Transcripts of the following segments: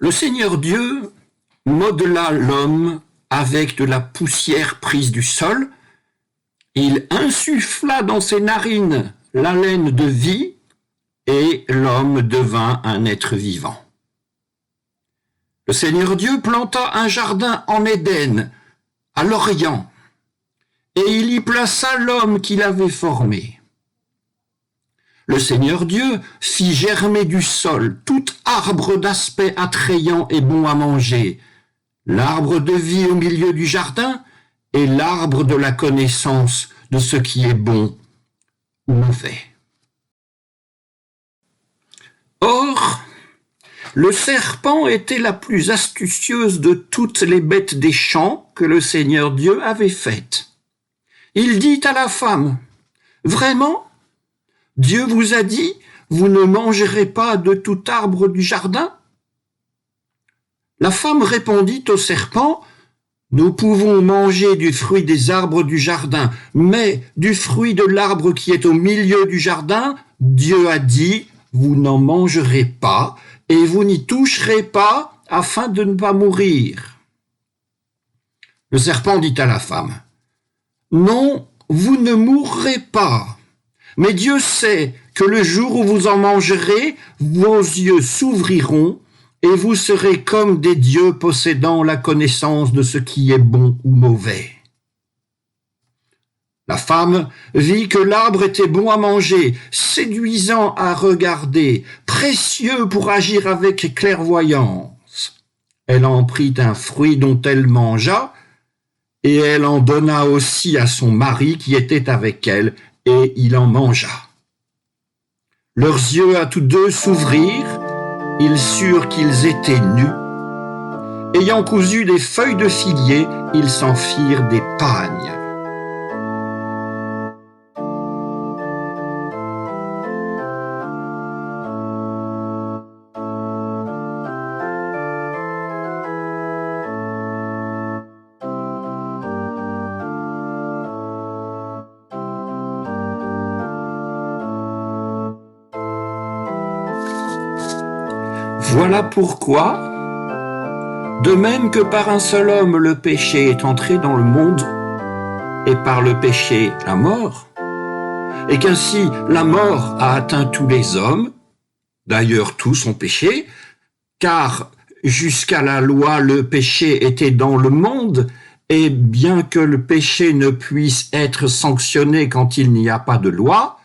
Le Seigneur Dieu modela l'homme avec de la poussière prise du sol. Il insuffla dans ses narines l'haleine de vie et l'homme devint un être vivant. Le Seigneur Dieu planta un jardin en Éden, à l'Orient, et il y plaça l'homme qu'il avait formé. Le Seigneur Dieu fit germer du sol tout arbre d'aspect attrayant et bon à manger, l'arbre de vie au milieu du jardin et l'arbre de la connaissance de ce qui est bon ou mauvais. Or, le serpent était la plus astucieuse de toutes les bêtes des champs que le Seigneur Dieu avait faites. Il dit à la femme, « Vraiment, Dieu vous a dit, vous ne mangerez pas de tout arbre du jardin ?» La femme répondit au serpent, « Nous pouvons manger du fruit des arbres du jardin, mais du fruit de l'arbre qui est au milieu du jardin, Dieu a dit, vous n'en mangerez pas et vous n'y toucherez pas afin de ne pas mourir. » Le serpent dit à la femme, « Non, vous ne mourrez pas. Mais Dieu sait que le jour où vous en mangerez, vos yeux s'ouvriront et vous serez comme des dieux possédant la connaissance de ce qui est bon ou mauvais. » La femme vit que l'arbre était bon à manger, séduisant à regarder, précieux pour agir avec clairvoyance. Elle en prit un fruit dont elle mangea, et elle en donna aussi à son mari qui était avec elle, et il en mangea. Leurs yeux à tous deux s'ouvrirent, ils surent qu'ils étaient nus. Ayant cousu des feuilles de figuier, ils s'en firent des pagnes. Voilà pourquoi, de même que par un seul homme le péché est entré dans le monde, et par le péché la mort, et qu'ainsi la mort a atteint tous les hommes, d'ailleurs tous ont péché, car jusqu'à la loi le péché était dans le monde, et bien que le péché ne puisse être sanctionné quand il n'y a pas de loi,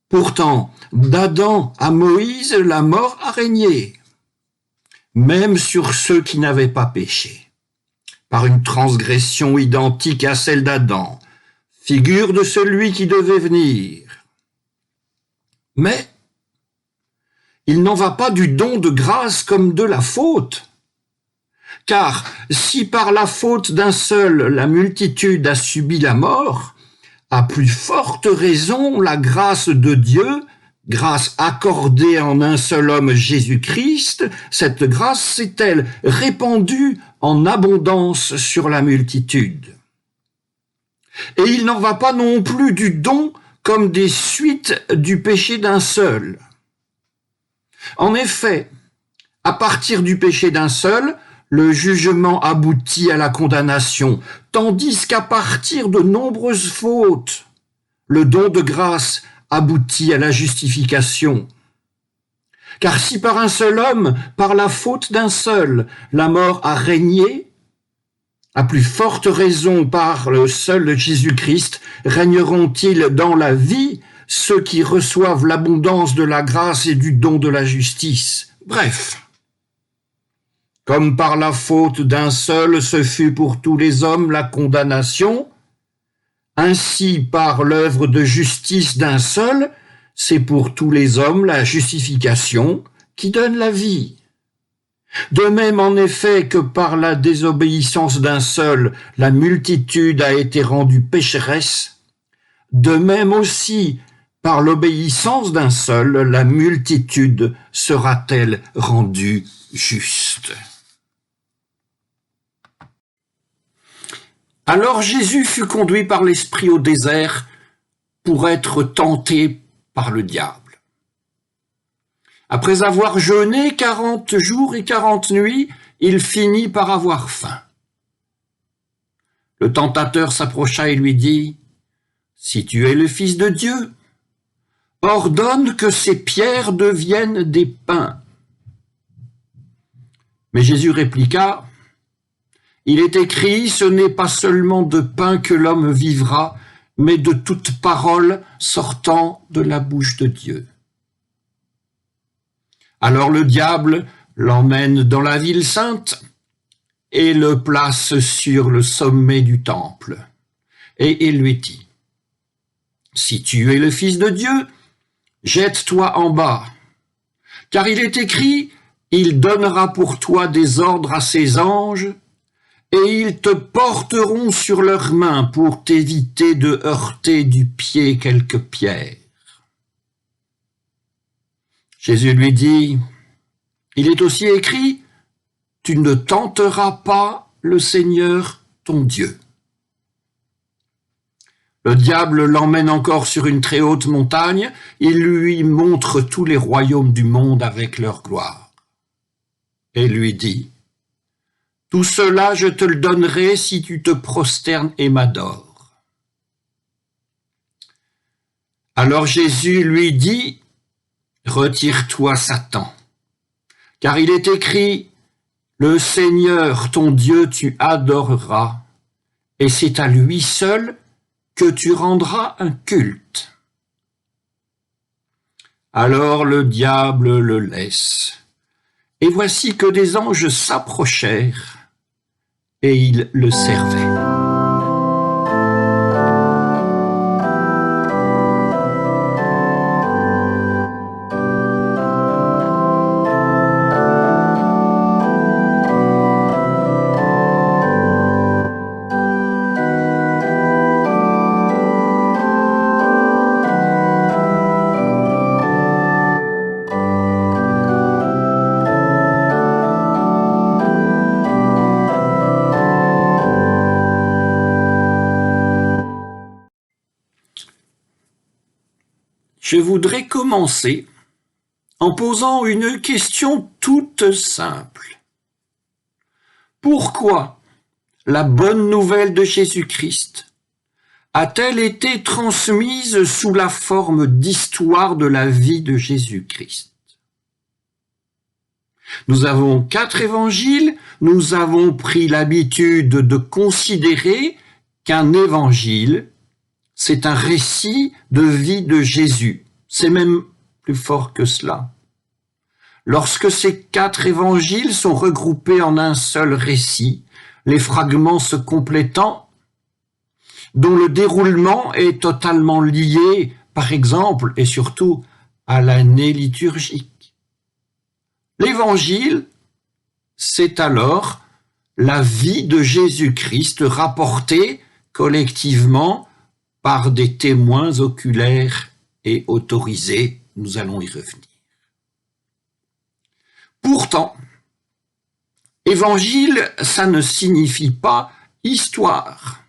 pourtant, d'Adam à Moïse, la mort a régné, même sur ceux qui n'avaient pas péché, par une transgression identique à celle d'Adam, figure de celui qui devait venir. Mais il n'en va pas du don de grâce comme de la faute, car si par la faute d'un seul la multitude a subi la mort, à plus forte raison, la grâce de Dieu, grâce accordée en un seul homme Jésus-Christ, cette grâce s'est-elle répandue en abondance sur la multitude. Et il n'en va pas non plus du don comme des suites du péché d'un seul. En effet, à partir du péché d'un seul, le jugement aboutit à la condamnation, tandis qu'à partir de nombreuses fautes, le don de grâce aboutit à la justification. Car si par un seul homme, par la faute d'un seul, la mort a régné, à plus forte raison par le seul Jésus-Christ, régneront-ils dans la vie ceux qui reçoivent l'abondance de la grâce et du don de la justice. Bref, comme par la faute d'un seul, ce fut pour tous les hommes la condamnation, ainsi par l'œuvre de justice d'un seul, c'est pour tous les hommes la justification qui donne la vie. De même en effet que par la désobéissance d'un seul, la multitude a été rendue pécheresse, de même aussi par l'obéissance d'un seul, la multitude sera-t-elle rendue juste. Alors Jésus fut conduit par l'Esprit au désert pour être tenté par le diable. Après avoir jeûné 40 jours et 40 nuits, il finit par avoir faim. Le tentateur s'approcha et lui dit, « Si tu es le Fils de Dieu, ordonne que ces pierres deviennent des pains. » Mais Jésus répliqua, « Il est écrit, ce n'est pas seulement de pain que l'homme vivra, mais de toute parole sortant de la bouche de Dieu. » Alors le diable l'emmène dans la ville sainte et le place sur le sommet du temple. Et il lui dit, « Si tu es le Fils de Dieu, jette-toi en bas, car il est écrit, il donnera pour toi des ordres à ses anges, et ils te porteront sur leurs mains pour t'éviter de heurter du pied quelque pierre. » Jésus lui dit, « Il est aussi écrit, tu ne tenteras pas le Seigneur ton Dieu. » Le diable l'emmène encore sur une très haute montagne, il lui montre tous les royaumes du monde avec leur gloire. Et lui dit, « Tout cela je te le donnerai si tu te prosternes et m'adores. » Alors Jésus lui dit, « Retire-toi, Satan, car il est écrit, le Seigneur ton Dieu tu adoreras, et c'est à lui seul que tu rendras un culte. » Alors le diable le laisse, et voici que des anges s'approchèrent, et ils le servaient. Je voudrais commencer en posant une question toute simple. Pourquoi la bonne nouvelle de Jésus-Christ a-t-elle été transmise sous la forme d'histoire de la vie de Jésus-Christ? Nous avons 4 évangiles, nous avons pris l'habitude de considérer qu'un évangile, c'est un récit de vie de Jésus. C'est même plus fort que cela. Lorsque ces 4 évangiles sont regroupés en un seul récit, les fragments se complétant, dont le déroulement est totalement lié, par exemple, et surtout, à l'année liturgique. L'évangile, c'est alors la vie de Jésus-Christ rapportée collectivement par des témoins oculaires et autorisés. Nous allons y revenir. Pourtant, évangile, ça ne signifie pas histoire,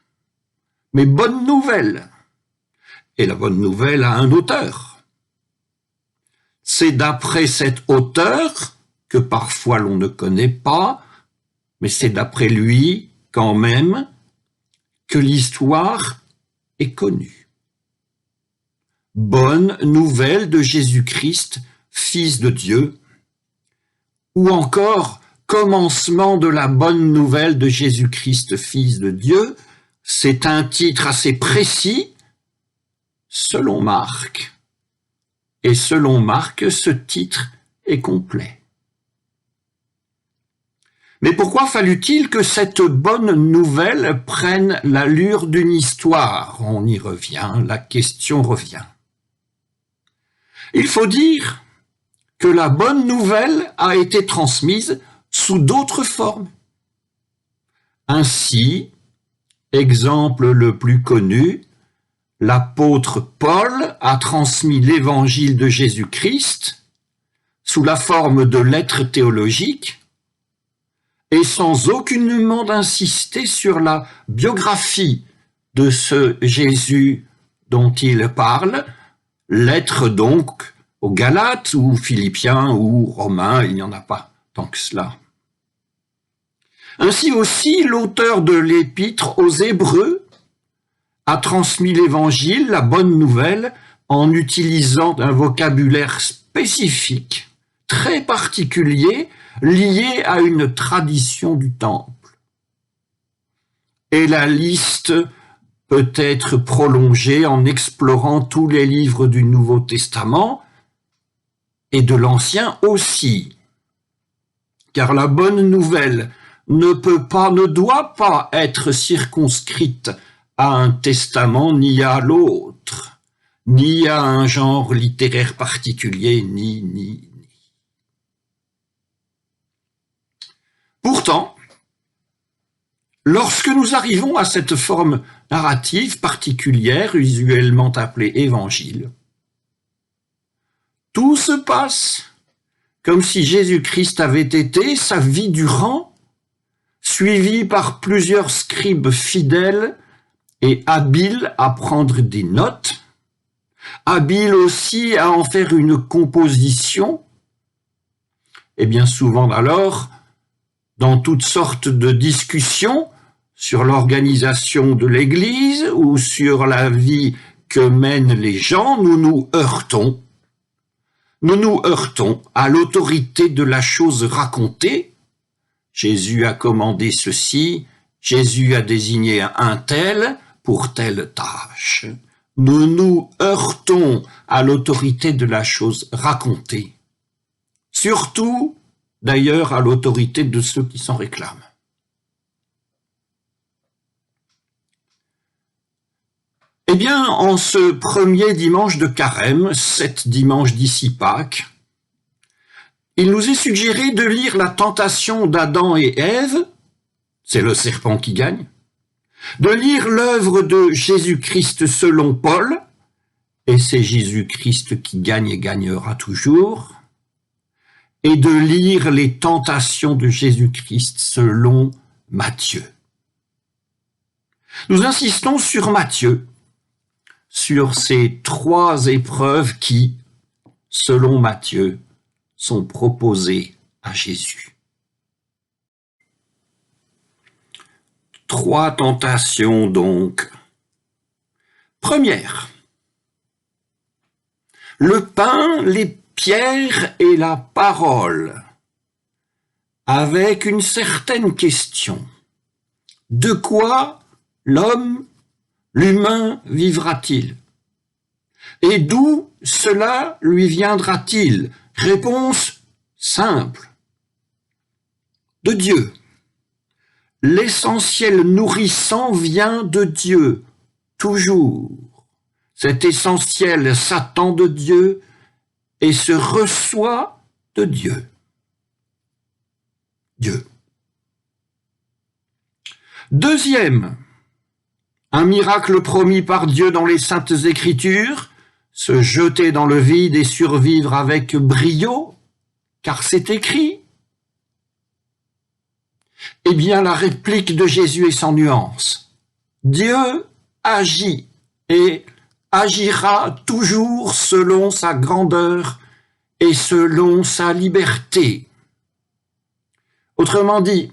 mais bonne nouvelle. Et la bonne nouvelle a un auteur. C'est d'après cet auteur, que parfois l'on ne connaît pas, mais c'est d'après lui, quand même, que l'histoire est connue. Bonne nouvelle de Jésus-Christ, Fils de Dieu, ou encore commencement de la bonne nouvelle de Jésus-Christ, Fils de Dieu, c'est un titre assez précis, selon Marc. Et selon Marc, ce titre est complet. Mais pourquoi fallut-il que cette bonne nouvelle prenne l'allure d'une histoire? On y revient, la question revient. Il faut dire que la bonne nouvelle a été transmise sous d'autres formes. Ainsi, exemple le plus connu, l'apôtre Paul a transmis l'évangile de Jésus-Christ sous la forme de lettres théologiques et sans aucunement insister sur la biographie de ce Jésus dont il parle, lettres donc aux Galates ou Philippiens ou Romains, il n'y en a pas tant que cela. Ainsi aussi, l'auteur de l'épître aux Hébreux a transmis l'Évangile, la bonne nouvelle, en utilisant un vocabulaire spécifique, très particulier, lié à une tradition du temple. Et la liste peut être prolongée en explorant tous les livres du Nouveau Testament et de l'Ancien aussi. Car la bonne nouvelle ne doit pas être circonscrite à un testament ni à l'autre, ni à un genre littéraire particulier, ni. Pourtant, lorsque nous arrivons à cette forme narrative particulière, usuellement appelée évangile, tout se passe comme si Jésus-Christ avait été, sa vie durant, suivi par plusieurs scribes fidèles et habiles à prendre des notes, habiles aussi à en faire une composition, et bien souvent alors, dans toutes sortes de discussions sur l'organisation de l'Église ou sur la vie que mènent les gens, nous nous heurtons à l'autorité de la chose racontée. Jésus a commandé ceci, Jésus a désigné un tel pour telle tâche. Nous nous heurtons à l'autorité de la chose racontée. Surtout, d'ailleurs, à l'autorité de ceux qui s'en réclament. Eh bien, en ce premier dimanche de Carême, 7 dimanches d'ici Pâques, il nous est suggéré de lire la tentation d'Adam et Ève, c'est le serpent qui gagne, de lire l'œuvre de Jésus-Christ selon Paul, et c'est Jésus-Christ qui gagne et gagnera toujours, et de lire les tentations de Jésus-Christ selon Matthieu. Nous insistons sur Matthieu, sur ces 3 épreuves qui, selon Matthieu, sont proposées à Jésus. 3 tentations donc. Première, le pain, les pierres et la parole, avec une certaine question. De quoi l'humain vivra-t-il? Et d'où cela lui viendra-t-il? Réponse simple. De Dieu. L'essentiel nourrissant vient de Dieu, toujours. Cet essentiel s'attend de Dieu et se reçoit de Dieu. Dieu. Deuxième, un miracle promis par Dieu dans les Saintes Écritures, se jeter dans le vide et survivre avec brio, car c'est écrit. Eh bien, la réplique de Jésus est sans nuance. Dieu agit et agira toujours selon sa grandeur et selon sa liberté. Autrement dit,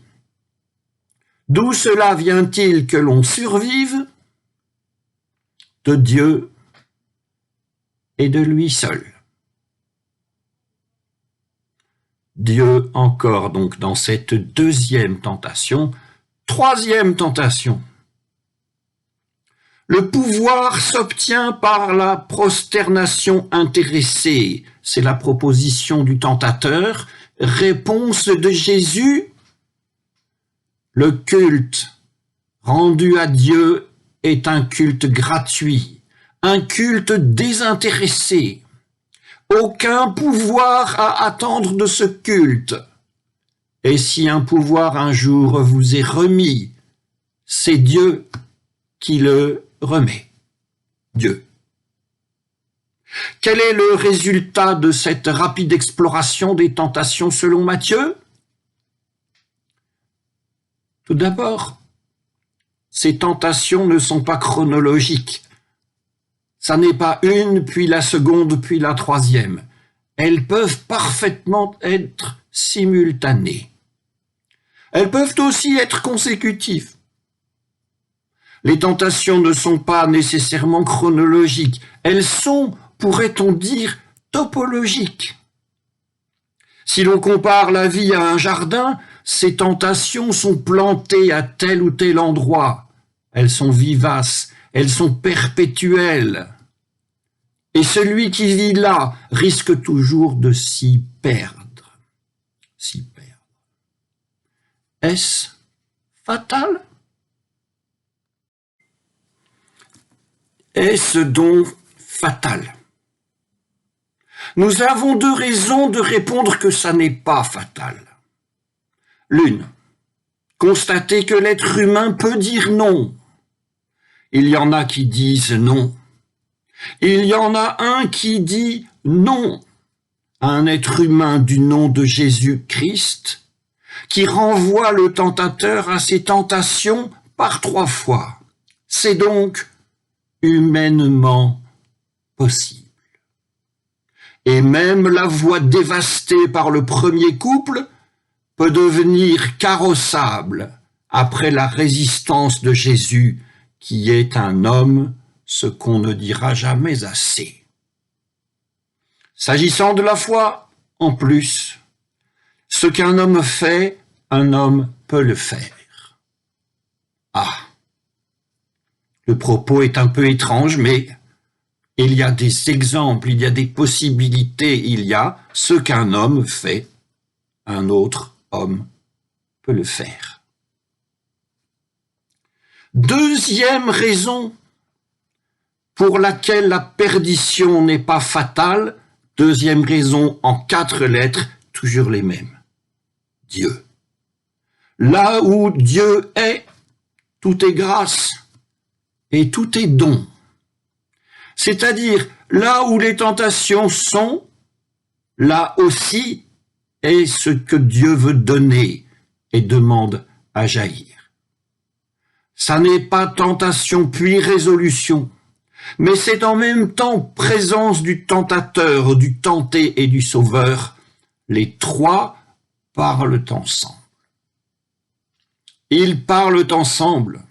d'où cela vient-il que l'on survive? De Dieu et de lui seul. Dieu encore donc dans cette deuxième tentation. Troisième tentation. Le pouvoir s'obtient par la prosternation intéressée. C'est la proposition du tentateur. Réponse de Jésus. Le culte rendu à Dieu est un culte gratuit, un culte désintéressé. Aucun pouvoir à attendre de ce culte. Et si un pouvoir un jour vous est remis, c'est Dieu qui le remet. Dieu. Quel est le résultat de cette rapide exploration des tentations selon Matthieu? Tout d'abord, ces tentations ne sont pas chronologiques. Ça n'est pas une, puis la seconde, puis la troisième. elles peuvent parfaitement être simultanées. Elles peuvent aussi être consécutives. Les tentations ne sont pas nécessairement chronologiques. Elles sont, pourrait-on dire, topologiques. Si l'on compare la vie à un jardin, ces tentations sont plantées à tel ou tel endroit. Elles sont vivaces, elles sont perpétuelles. Et celui qui vit là risque toujours de s'y perdre. S'y perdre. Est-ce fatal? Est-ce donc fatal? Nous avons deux raisons de répondre que ça n'est pas fatal. L'une, constater que l'être humain peut dire non. Il y en a qui disent non. Il y en a un qui dit non à un être humain du nom de Jésus-Christ, qui renvoie le tentateur à ses tentations par 3 fois. C'est donc humainement possible. Et même la voie dévastée par le premier couple peut devenir carrossable après la résistance de Jésus, qui est un homme, ce qu'on ne dira jamais assez. S'agissant de la foi, en plus, ce qu'un homme fait, un homme peut le faire. Ah, le propos est un peu étrange, mais il y a des exemples, il y a des possibilités, il y a ce qu'un homme fait, un autre homme peut le faire. Deuxième raison pour laquelle la perdition n'est pas fatale, deuxième raison en 4 lettres, toujours les mêmes. Dieu. Là où Dieu est, tout est grâce et tout est don. C'est-à-dire, là où les tentations sont, là aussi est ce que Dieu veut donner et demande à jaillir. Ça n'est pas tentation puis résolution, mais c'est en même temps présence du tentateur, du tenté et du sauveur. Les 3 parlent ensemble. Ils parlent ensemble.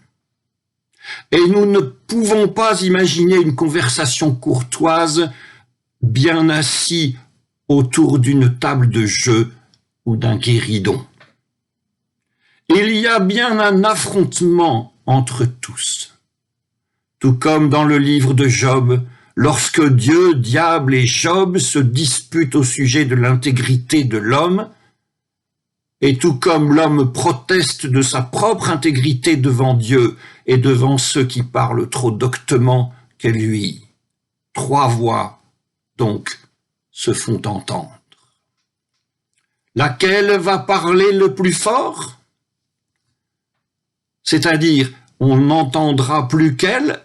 Et nous ne pouvons pas imaginer une conversation courtoise bien assis autour d'une table de jeu ou d'un guéridon. Il y a bien un affrontement entre tous. Tout comme dans le livre de Job, lorsque Dieu, diable et Job se disputent au sujet de l'intégrité de l'homme, et tout comme l'homme proteste de sa propre intégrité devant Dieu et devant ceux qui parlent trop doctement qu'elle lui. 3 voix, donc, se font entendre. Laquelle va parler le plus fort? C'est-à-dire, on n'entendra plus qu'elle,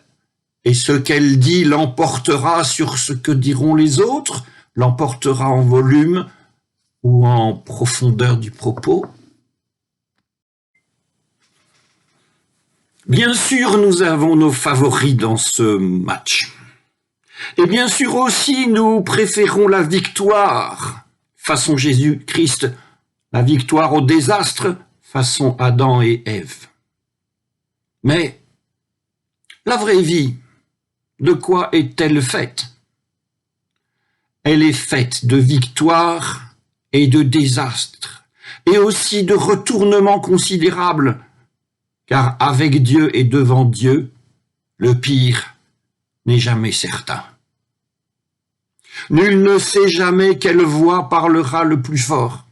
et ce qu'elle dit l'emportera sur ce que diront les autres, l'emportera en volume ou en profondeur du propos. Bien sûr, nous avons nos favoris dans ce match. Et bien sûr aussi, nous préférons la victoire, façon Jésus-Christ, la victoire au désastre, façon Adam et Ève. Mais la vraie vie, de quoi est-elle faite? Elle est faite de victoire et de désastre, et aussi de retournements considérables, car avec Dieu et devant Dieu, le pire n'est jamais certain. Nul ne sait jamais quelle voix parlera le plus fort.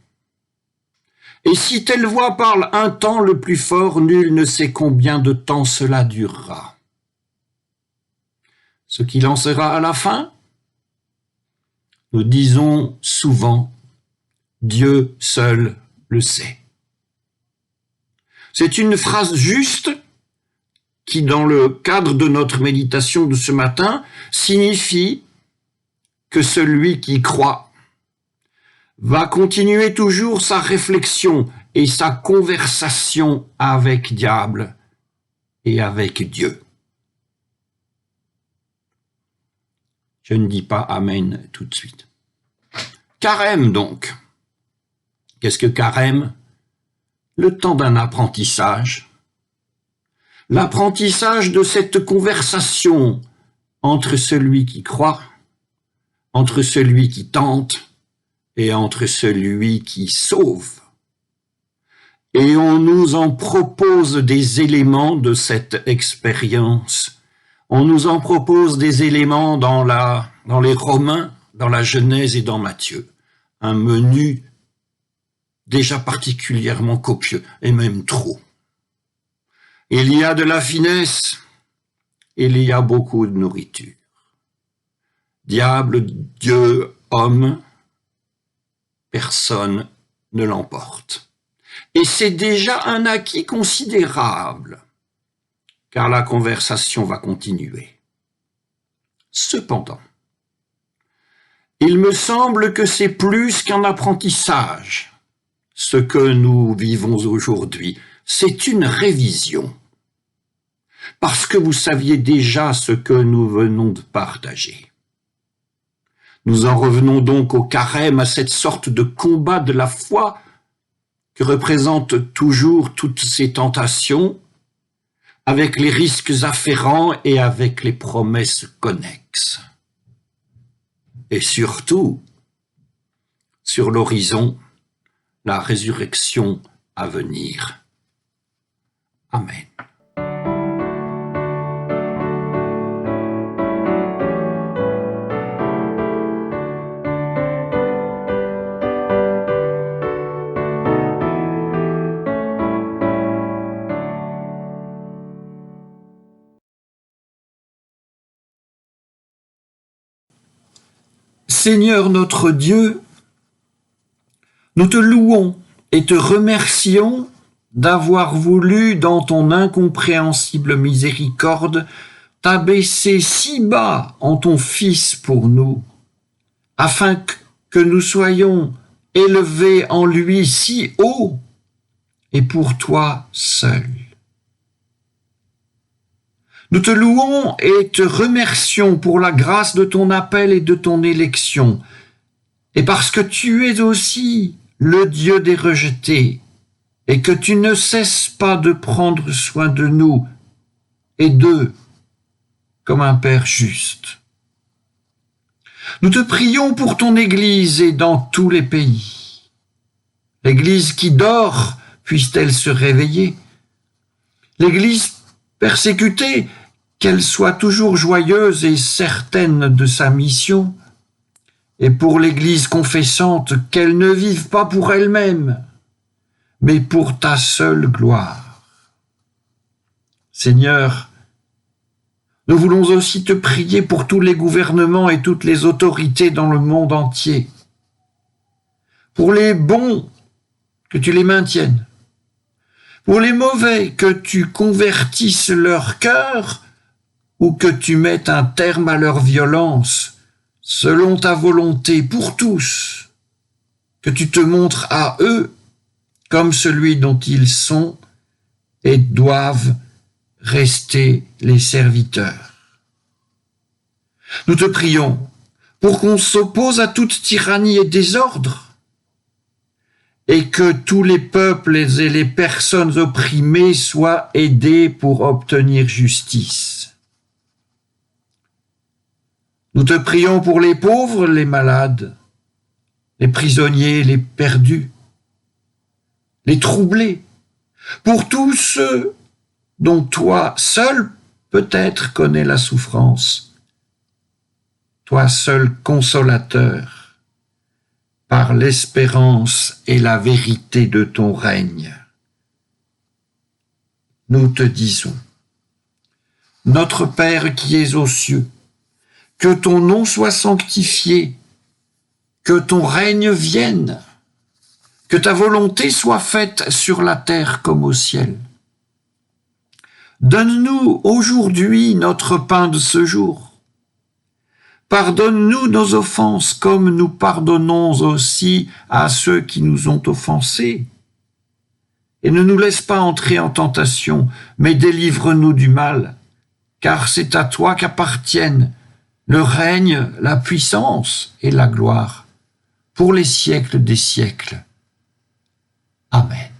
Et si telle voix parle un temps le plus fort, nul ne sait combien de temps cela durera. Ce qu'il en sera à la fin, nous disons souvent, Dieu seul le sait. C'est une phrase juste qui, dans le cadre de notre méditation de ce matin, signifie que celui qui croit va continuer toujours sa réflexion et sa conversation avec diable et avec Dieu. Je ne dis pas Amen tout de suite. Carême donc. Qu'est-ce que carême? Le temps d'un apprentissage. L'apprentissage de cette conversation entre celui qui croit, entre celui qui tente et entre celui qui sauve. Et on nous en propose des éléments de cette expérience. On nous en propose des éléments dans les Romains, dans la Genèse et dans Matthieu. Un menu déjà particulièrement copieux, et même trop. Il y a de la finesse, il y a beaucoup de nourriture. Diable, Dieu, homme, personne ne l'emporte. Et c'est déjà un acquis considérable, car la conversation va continuer. Cependant, il me semble que c'est plus qu'un apprentissage, ce que nous vivons aujourd'hui. C'est une révision, parce que vous saviez déjà ce que nous venons de partager. Nous en revenons donc au carême, à cette sorte de combat de la foi que représentent toujours toutes ces tentations, avec les risques afférents et avec les promesses connexes. Et surtout, sur l'horizon, la résurrection à venir. Amen. Seigneur notre Dieu, nous te louons et te remercions d'avoir voulu, dans ton incompréhensible miséricorde, t'abaisser si bas en ton Fils pour nous, afin que nous soyons élevés en lui si haut et pour toi seul. Nous te louons et te remercions pour la grâce de ton appel et de ton élection, et parce que tu es aussi le Dieu des rejetés, et que tu ne cesses pas de prendre soin de nous et d'eux comme un Père juste. Nous te prions pour ton Église et dans tous les pays. L'Église qui dort, puisse-t-elle se réveiller? L'Église persécutée, qu'elle soit toujours joyeuse et certaine de sa mission, et pour l'Église confessante, qu'elle ne vive pas pour elle-même, mais pour ta seule gloire. Seigneur, nous voulons aussi te prier pour tous les gouvernements et toutes les autorités dans le monde entier, pour les bons, que tu les maintiennes, pour les mauvais, que tu convertisses leur cœur, ou que tu mettes un terme à leur violence, selon ta volonté pour tous, que tu te montres à eux comme celui dont ils sont et doivent rester les serviteurs. Nous te prions pour qu'on s'oppose à toute tyrannie et désordre, et que tous les peuples et les personnes opprimées soient aidés pour obtenir justice. Nous te prions pour les pauvres, les malades, les prisonniers, les perdus, les troublés, pour tous ceux dont toi seul peut-être connais la souffrance, toi seul consolateur, par l'espérance et la vérité de ton règne. Nous te disons, notre Père qui es aux cieux, que ton nom soit sanctifié, que ton règne vienne, que ta volonté soit faite sur la terre comme au ciel. Donne-nous aujourd'hui notre pain de ce jour. Pardonne-nous nos offenses comme nous pardonnons aussi à ceux qui nous ont offensés. Et ne nous laisse pas entrer en tentation, mais délivre-nous du mal, car c'est à toi qu'appartiennent le règne, la puissance et la gloire, pour les siècles des siècles. Amen.